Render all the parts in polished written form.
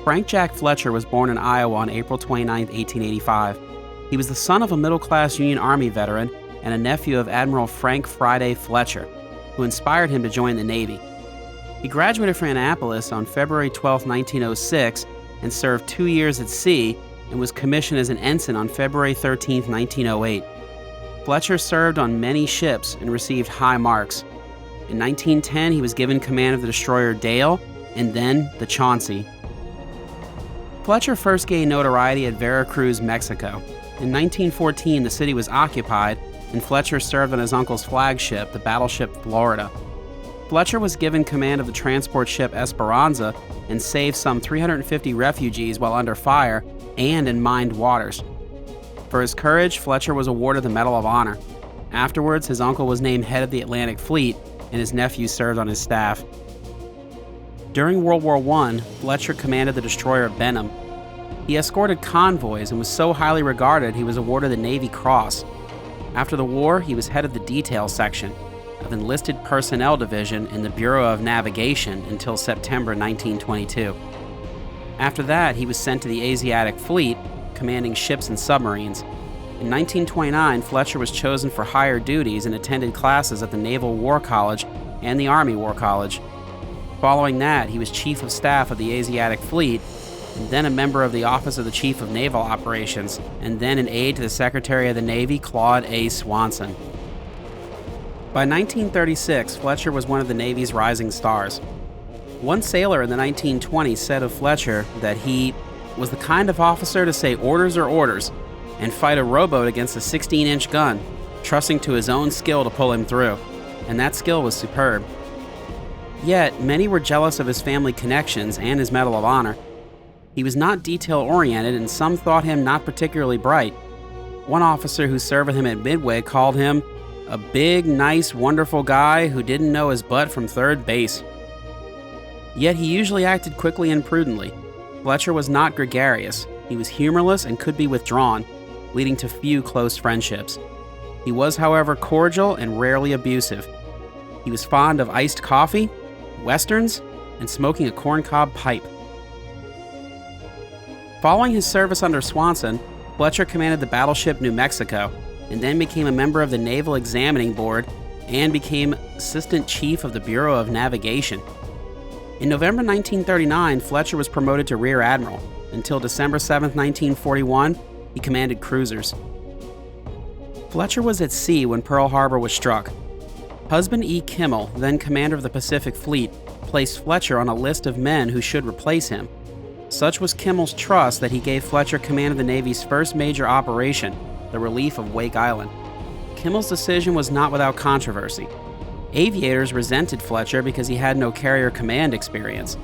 Frank Jack Fletcher was born in Iowa on April 29, 1885. He was the son of a middle-class Union Army veteran and a nephew of Admiral Frank Friday Fletcher, who inspired him to join the Navy. He graduated from Annapolis on February 12, 1906, and served 2 years at sea and was commissioned as an ensign on February 13, 1908. Fletcher served on many ships and received high marks. In 1910, he was given command of the destroyer Dale and then the Chauncey. Fletcher first gained notoriety at Veracruz, Mexico. In 1914, the city was occupied, and Fletcher served on his uncle's flagship, the battleship Florida. Fletcher was given command of the transport ship Esperanza and saved some 350 refugees while under fire and in mined waters. For his courage, Fletcher was awarded the Medal of Honor. Afterwards, his uncle was named head of the Atlantic Fleet, and his nephew served on his staff. During World War I, Fletcher commanded the destroyer Benham. He escorted convoys and was so highly regarded he was awarded the Navy Cross. After the war, he was head of the detail section of Enlisted Personnel Division in the Bureau of Navigation until September 1922. After that, he was sent to the Asiatic Fleet, commanding ships and submarines. In 1929, Fletcher was chosen for higher duties and attended classes at the Naval War College and the Army War College. Following that, he was Chief of Staff of the Asiatic Fleet, and then a member of the Office of the Chief of Naval Operations, and then an aide to the Secretary of the Navy, Claude A. Swanson. By 1936, Fletcher was one of the Navy's rising stars. One sailor in the 1920s said of Fletcher that he was the kind of officer to say orders are orders and fight a rowboat against a 16-inch gun, trusting to his own skill to pull him through, and that skill was superb. Yet, many were jealous of his family connections and his Medal of Honor. He was not detail-oriented, and some thought him not particularly bright. One officer who served with him at Midway called him a big, nice, wonderful guy who didn't know his butt from third base. Yet he usually acted quickly and prudently. Fletcher was not gregarious. He was humorless and could be withdrawn, leading to few close friendships. He was, however, cordial and rarely abusive. He was fond of iced coffee, westerns, and smoking a corncob pipe. Following his service under Swanson, Fletcher commanded the battleship New Mexico, and then became a member of the Naval Examining Board and became Assistant Chief of the Bureau of Navigation. In November 1939, Fletcher was promoted to Rear Admiral. Until December 7, 1941, he commanded cruisers. Fletcher was at sea when Pearl Harbor was struck. Husband E. Kimmel, then commander of the Pacific Fleet, placed Fletcher on a list of men who should replace him. Such was Kimmel's trust that he gave Fletcher command of the Navy's first major operation, the relief of Wake Island. Kimmel's decision was not without controversy. Aviators resented Fletcher because he had no carrier command experience.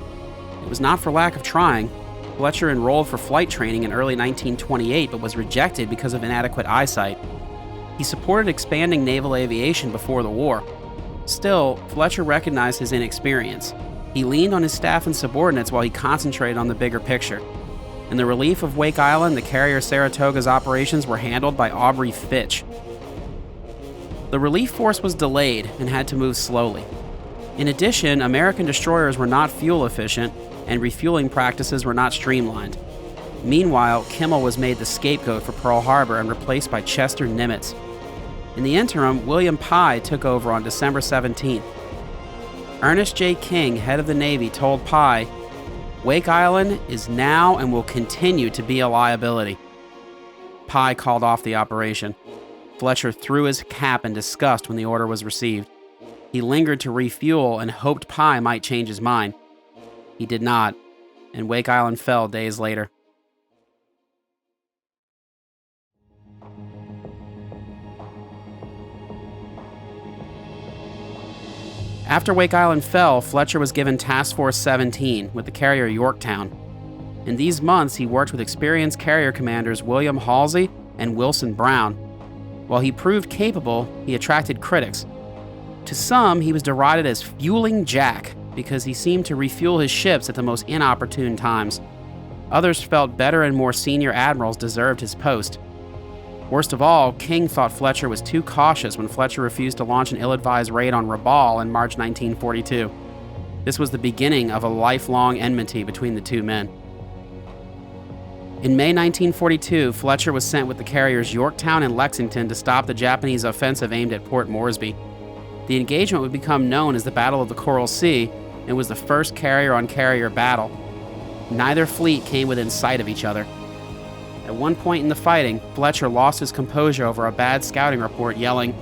It was not for lack of trying. Fletcher enrolled for flight training in early 1928 but was rejected because of inadequate eyesight. He supported expanding naval aviation before the war. Still, Fletcher recognized his inexperience. He leaned on his staff and subordinates while he concentrated on the bigger picture. In the relief of Wake Island, the carrier Saratoga's operations were handled by Aubrey Fitch. The relief force was delayed and had to move slowly. In addition, American destroyers were not fuel efficient, and refueling practices were not streamlined. Meanwhile, Kimmel was made the scapegoat for Pearl Harbor and replaced by Chester Nimitz. In the interim, William Pye took over on December 17th. Ernest J. King, head of the Navy, told Pye, "Wake Island is now and will continue to be a liability." Pye called off the operation. Fletcher threw his cap in disgust when the order was received. He lingered to refuel and hoped Pye might change his mind. He did not, and Wake Island fell days later. After Wake Island fell, Fletcher was given Task Force 17 with the carrier Yorktown. In these months, he worked with experienced carrier commanders William Halsey and Wilson Brown. While he proved capable, he attracted critics. To some, he was derided as fueling Jack because he seemed to refuel his ships at the most inopportune times. Others felt better and more senior admirals deserved his post. Worst of all, King thought Fletcher was too cautious when Fletcher refused to launch an ill-advised raid on Rabaul in March 1942. This was the beginning of a lifelong enmity between the two men. In May 1942, Fletcher was sent with the carriers Yorktown and Lexington to stop the Japanese offensive aimed at Port Moresby. The engagement would become known as the Battle of the Coral Sea and was the first carrier-on-carrier battle. Neither fleet came within sight of each other. At one point in the fighting, Fletcher lost his composure over a bad scouting report, yelling,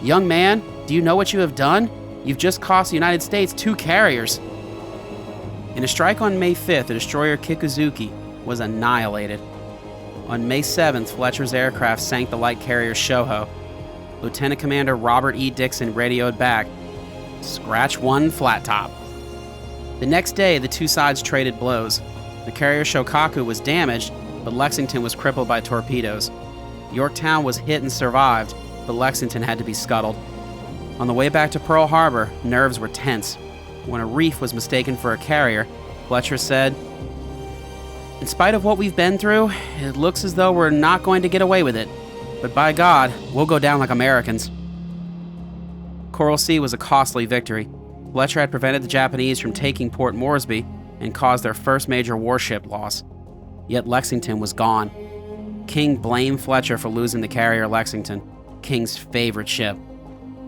"Young man, do you know what you have done? You've just cost the United States 2 carriers." In a strike on May 5th, the destroyer Kikuzuki was annihilated. On May 7th, Fletcher's aircraft sank the light carrier Shoho. Lieutenant Commander Robert E. Dixon radioed back, "Scratch 1 flat top." The next day, the two sides traded blows. The carrier Shokaku was damaged, but Lexington was crippled by torpedoes. Yorktown was hit and survived, but Lexington had to be scuttled. On the way back to Pearl Harbor, nerves were tense. When a reef was mistaken for a carrier, Fletcher said, "In spite of what we've been through, it looks as though we're not going to get away with it. But by God, we'll go down like Americans." Coral Sea was a costly victory. Fletcher had prevented the Japanese from taking Port Moresby and caused their first major warship loss. Yet Lexington was gone. King blamed Fletcher for losing the carrier Lexington, King's favorite ship.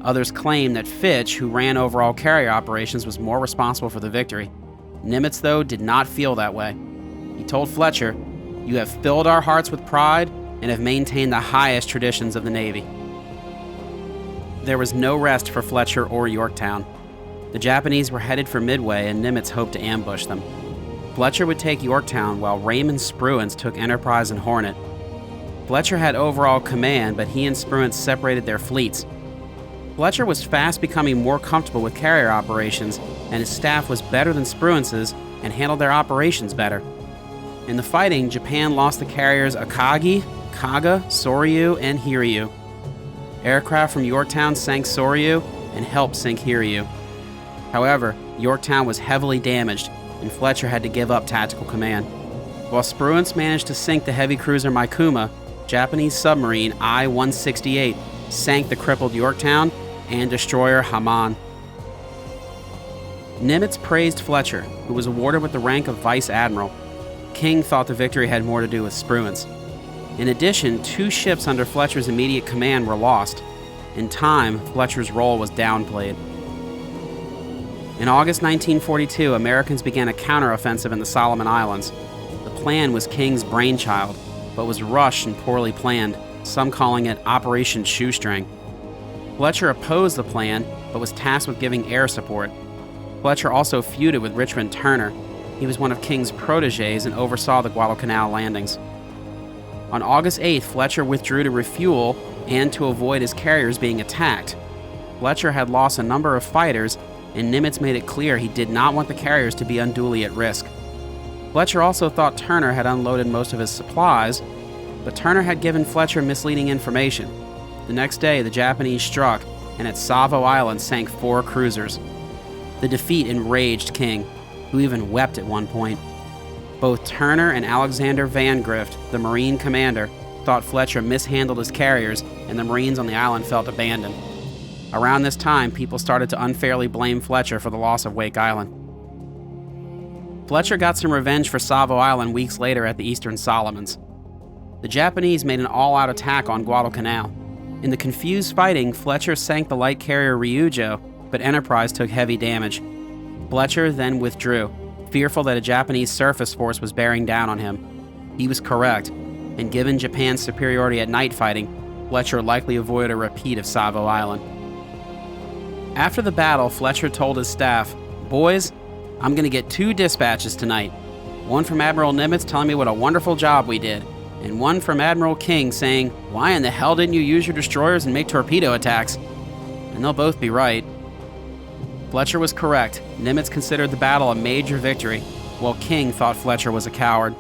Others claimed that Fitch, who ran overall carrier operations, was more responsible for the victory. Nimitz, though, did not feel that way. He told Fletcher, "You have filled our hearts with pride and have maintained the highest traditions of the Navy." There was no rest for Fletcher or Yorktown. The Japanese were headed for Midway, and Nimitz hoped to ambush them. Fletcher would take Yorktown, while Raymond Spruance took Enterprise and Hornet. Fletcher had overall command, but he and Spruance separated their fleets. Fletcher was fast becoming more comfortable with carrier operations, and his staff was better than Spruance's and handled their operations better. In the fighting, Japan lost the carriers Akagi, Kaga, Soryu, and Hiryu. Aircraft from Yorktown sank Soryu and helped sink Hiryu. However, Yorktown was heavily damaged, and Fletcher had to give up tactical command. While Spruance managed to sink the heavy cruiser Mikuma, Japanese submarine I-168 sank the crippled Yorktown and destroyer Haman. Nimitz praised Fletcher, who was awarded with the rank of Vice Admiral. King thought the victory had more to do with Spruance. In addition, 2 ships under Fletcher's immediate command were lost. In time, Fletcher's role was downplayed. In August 1942, Americans began a counteroffensive in the Solomon Islands. The plan was King's brainchild, but was rushed and poorly planned, some calling it Operation Shoestring. Fletcher opposed the plan, but was tasked with giving air support. Fletcher also feuded with Richmond Turner. He was one of King's protégés and oversaw the Guadalcanal landings. On August 8th, Fletcher withdrew to refuel and to avoid his carriers being attacked. Fletcher had lost a number of fighters, and Nimitz made it clear he did not want the carriers to be unduly at risk. Fletcher also thought Turner had unloaded most of his supplies, but Turner had given Fletcher misleading information. The next day, the Japanese struck, and at Savo Island sank 4 cruisers. The defeat enraged King, who even wept at one point. Both Turner and Alexander Van Grift, the Marine commander, thought Fletcher mishandled his carriers, and the Marines on the island felt abandoned. Around this time, people started to unfairly blame Fletcher for the loss of Wake Island. Fletcher got some revenge for Savo Island weeks later at the Eastern Solomons. The Japanese made an all-out attack on Guadalcanal. In the confused fighting, Fletcher sank the light carrier Ryujo, but Enterprise took heavy damage. Fletcher then withdrew, fearful that a Japanese surface force was bearing down on him. He was correct, and given Japan's superiority at night fighting, Fletcher likely avoided a repeat of Savo Island. After the battle, Fletcher told his staff, "Boys, I'm going to get 2 dispatches tonight. One from Admiral Nimitz telling me what a wonderful job we did, and one from Admiral King saying, 'Why in the hell didn't you use your destroyers and make torpedo attacks?' And they'll both be right." Fletcher was correct. Nimitz considered the battle a major victory, while King thought Fletcher was a coward.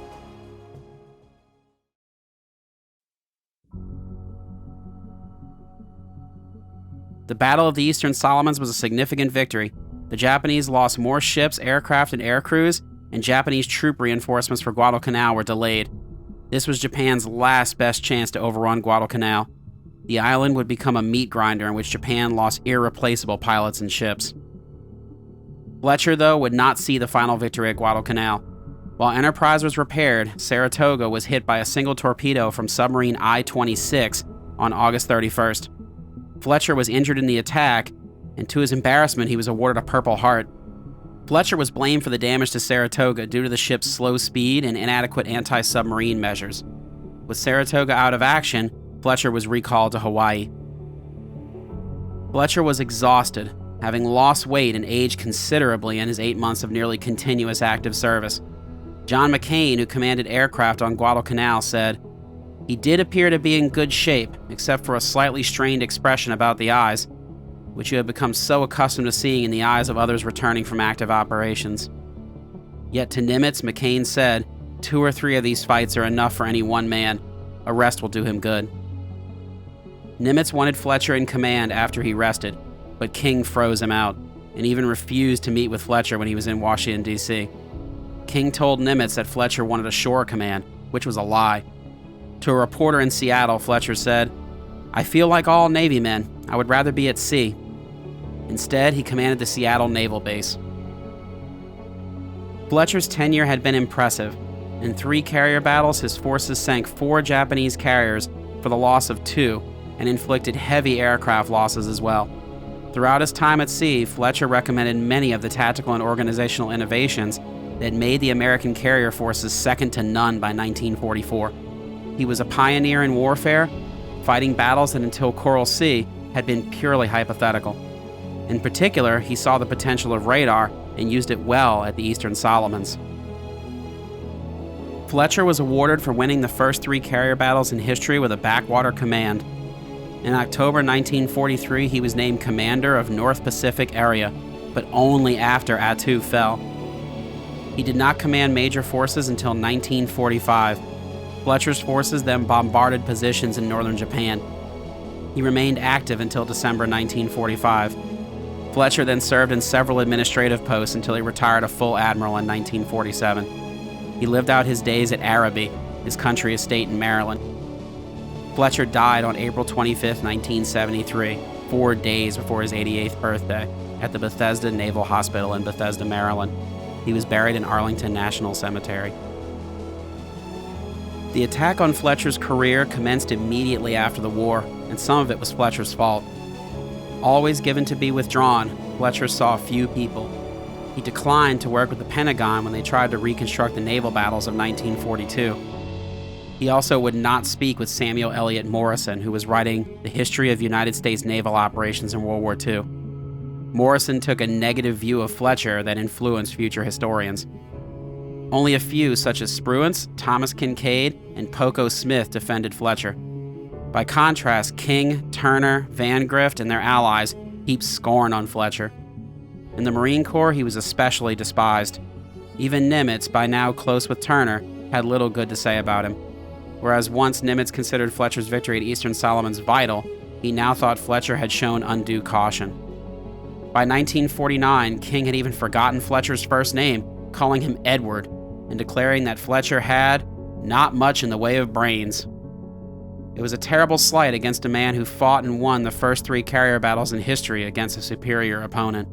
The Battle of the Eastern Solomons was a significant victory. The Japanese lost more ships, aircraft, and air crews, and Japanese troop reinforcements for Guadalcanal were delayed. This was Japan's last best chance to overrun Guadalcanal. The island would become a meat grinder in which Japan lost irreplaceable pilots and ships. Fletcher, though, would not see the final victory at Guadalcanal. While Enterprise was repaired, Saratoga was hit by a single torpedo from submarine I-26 on August 31st. Fletcher was injured in the attack, and to his embarrassment, he was awarded a Purple Heart. Fletcher was blamed for the damage to Saratoga due to the ship's slow speed and inadequate anti-submarine measures. With Saratoga out of action, Fletcher was recalled to Hawaii. Fletcher was exhausted, having lost weight and aged considerably in his 8 months of nearly continuous active service. John McCain, who commanded aircraft on Guadalcanal, said, "He did appear to be in good shape, except for a slightly strained expression about the eyes, which you have become so accustomed to seeing in the eyes of others returning from active operations." Yet to Nimitz, McCain said, 2 or 3 of these fights are enough for any one man. A rest will do him good. Nimitz wanted Fletcher in command after he rested, but King froze him out, and even refused to meet with Fletcher when he was in Washington, D.C. King told Nimitz that Fletcher wanted a shore command, which was a lie. To a reporter in Seattle, Fletcher said, "I feel like all Navy men. I would rather be at sea." Instead, he commanded the Seattle Naval Base. Fletcher's tenure had been impressive. In 3 carrier battles, his forces sank 4 Japanese carriers for the loss of 2 and inflicted heavy aircraft losses as well. Throughout his time at sea, Fletcher recommended many of the tactical and organizational innovations that made the American carrier forces second to none by 1944. He was a pioneer in warfare, fighting battles that until Coral Sea had been purely hypothetical. In particular, he saw the potential of radar and used it well at the Eastern Solomons. Fletcher was awarded for winning the first 3 carrier battles in history with a backwater command. In October 1943, he was named commander of North Pacific Area, but only after Attu fell. He did not command major forces until 1945. Fletcher's forces then bombarded positions in northern Japan. He remained active until December 1945. Fletcher then served in several administrative posts until he retired a full admiral in 1947. He lived out his days at Araby, his country estate in Maryland. Fletcher died on April 25, 1973, 4 days before his 88th birthday, at the Bethesda Naval Hospital in Bethesda, Maryland. He was buried in Arlington National Cemetery. The attack on Fletcher's career commenced immediately after the war, and some of it was Fletcher's fault. Always given to be withdrawn, Fletcher saw few people. He declined to work with the Pentagon when they tried to reconstruct the naval battles of 1942. He also would not speak with Samuel Eliot Morison, who was writing The History of United States Naval Operations in World War II. Morison took a negative view of Fletcher that influenced future historians. Only a few, such as Spruance, Thomas Kincaid, and Poco Smith, defended Fletcher. By contrast, King, Turner, Van Grift, and their allies heaped scorn on Fletcher. In the Marine Corps, he was especially despised. Even Nimitz, by now close with Turner, had little good to say about him. Whereas once Nimitz considered Fletcher's victory at Eastern Solomons vital, he now thought Fletcher had shown undue caution. By 1949, King had even forgotten Fletcher's first name, calling him Edward, and declaring that Fletcher had not much in the way of brains. It was a terrible slight against a man who fought and won the first 3 carrier battles in history against a superior opponent.